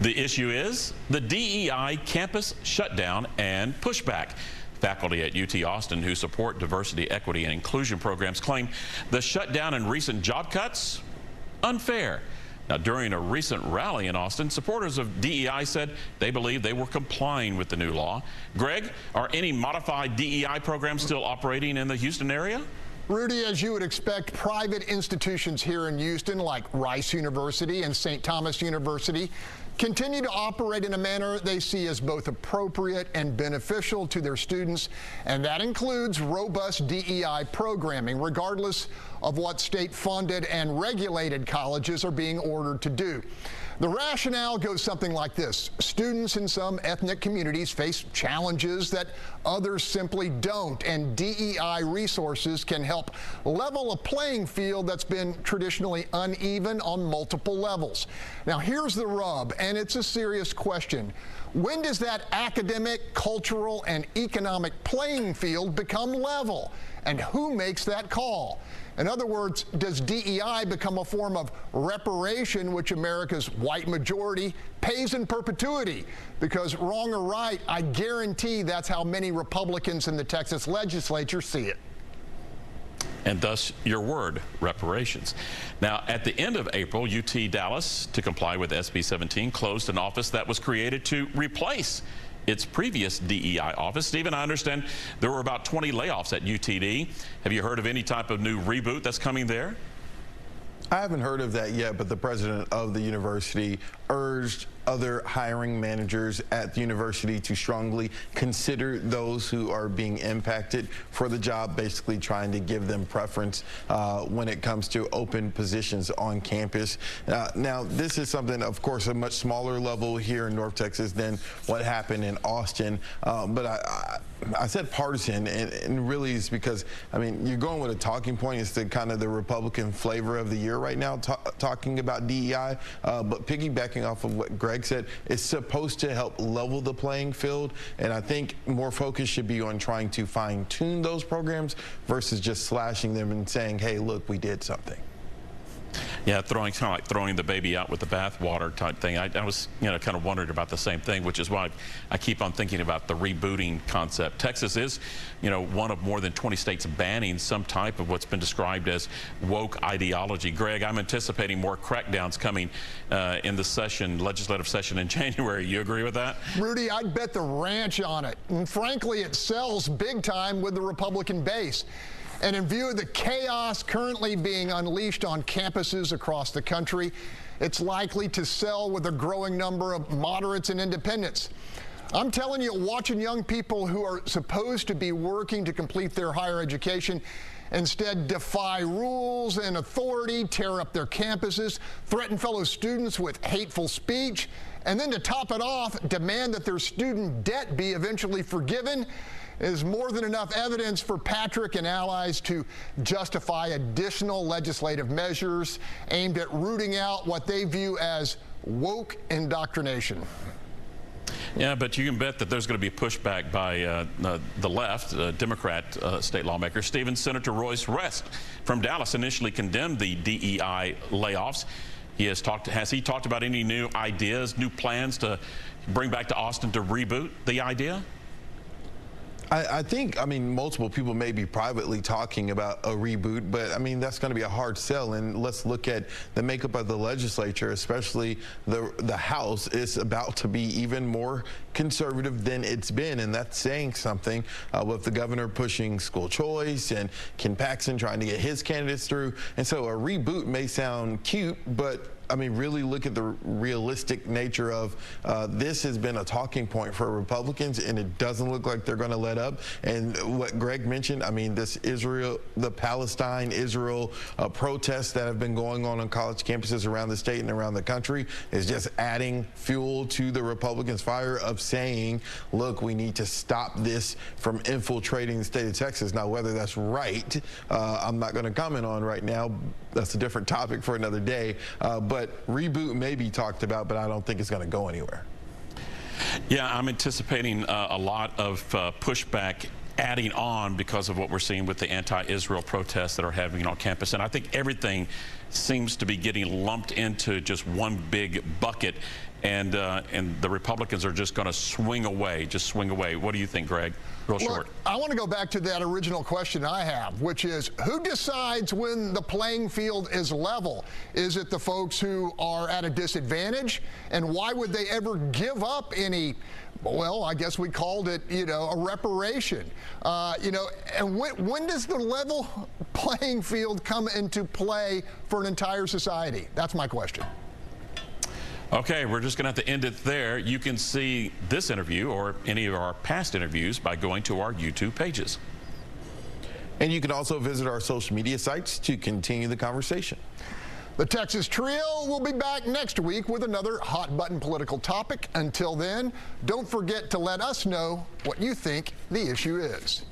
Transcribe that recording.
The issue is the DEI campus shutdown and pushback. Faculty at UT Austin who support diversity, equity, and inclusion programs claim the shutdown and recent job cuts unfair. Now, during a recent rally in Austin, supporters of DEI said they believe they were complying with the new law. Greg, are any modified DEI programs still operating in the Houston area? Rudy, as you would expect, private institutions here in Houston, like Rice University and St. Thomas University, continue to operate in a manner they see as both appropriate and beneficial to their students, and that includes robust DEI programming, regardless of what state-funded and regulated colleges are being ordered to do. The rationale goes something like this. Students in some ethnic communities face challenges that others simply don't, and DEI resources can help level a playing field that's been traditionally uneven on multiple levels. Now, here's the rub, and it's a serious question. When does that academic, cultural, and economic playing field become level? And who makes that call? In other words, does DEI become a form of reparation which America's white majority pays in perpetuity? Because wrong or right, I guarantee that's how many Republicans in the Texas legislature see it. And thus your word, reparations. Now, at the end of April, UT Dallas, to comply with SB 17, closed an office that was created to replace its previous DEI office. Stephen, I understand there were about 20 layoffs at UTD. Have you heard of any type of new reboot that's coming there? I haven't heard of that yet, but the president of the university urged other hiring managers at the university to strongly consider those who are being impacted for the job, basically trying to give them preference when it comes to open positions on campus. Now, this is something, of course, a much smaller level here in North Texas than what happened in Austin. But I said partisan, and really it's because, I mean, you're going with a talking point. It's the kind of the Republican flavor of the year right now, talking about DEI. But piggybacking off of what Greg said, it's supposed to help level the playing field, and I think more focus should be on trying to fine-tune those programs versus just slashing them and saying, hey, look, we did something. Yeah, kind of like throwing the baby out with the bathwater type thing. I was, kind of wondering about the same thing, which is why I keep on thinking about the rebooting concept. Texas is, one of more than 20 states banning some type of what's been described as woke ideology. Greg, I'm anticipating more crackdowns coming in the legislative session in January. You agree with that? Rudy, I'd bet the ranch on it. And frankly, it sells big time with the Republican base. And in view of the chaos currently being unleashed on campuses across the country, it's likely to sell with a growing number of moderates and independents. I'm telling you, watching young people who are supposed to be working to complete their higher education instead defy rules and authority, tear up their campuses, threaten fellow students with hateful speech, and then to top it off, demand that their student debt be eventually forgiven, is more than enough evidence for Patrick and allies to justify additional legislative measures aimed at rooting out what they view as woke indoctrination. Yeah, but you can bet that there's going to be pushback by the left, Democrat state lawmakers. Stephen, Senator Royce Rest from Dallas initially condemned the DEI layoffs. Has he talked about any new ideas, new plans to bring back to Austin to reboot the idea? I think, multiple people may be privately talking about a reboot, but that's going to be a hard sell. And let's look at the makeup of the legislature, especially the House is about to be even more conservative than it's been, and that's saying something with the governor pushing school choice and Ken Paxton trying to get his candidates through. And so a reboot may sound cute, but really look at the realistic nature of this has been a talking point for Republicans, and it doesn't look like they're going to let up. And what Greg mentioned, the Palestine-Israel protests that have been going on college campuses around the state and around the country is just adding fuel to the Republicans' fire of saying, look, we need to stop this from infiltrating the state of Texas. Now, whether that's right, I'm not going to comment on right now. That's a different topic for another day. But reboot may be talked about, but I don't think it's going to go anywhere. Yeah, I'm anticipating a lot of pushback adding on because of what we're seeing with the anti-Israel protests that are happening on campus. And I think everything seems to be getting lumped into just one big bucket, and the Republicans are just going to swing away, What do you think, Greg? Real short. Look, I want to go back to that original question I have, which is, who decides when the playing field is level? Is it the folks who are at a disadvantage? And why would they ever give up any, well, I guess we called it, a reparation. And when does the level playing field come into play for an entire society? That's my question. Okay, we're just going to have to end it there. You can see this interview or any of our past interviews by going to our YouTube pages. And you can also visit our social media sites to continue the conversation. The Texas Trio will be back next week with another hot-button political topic. Until then, don't forget to let us know what you think the issue is.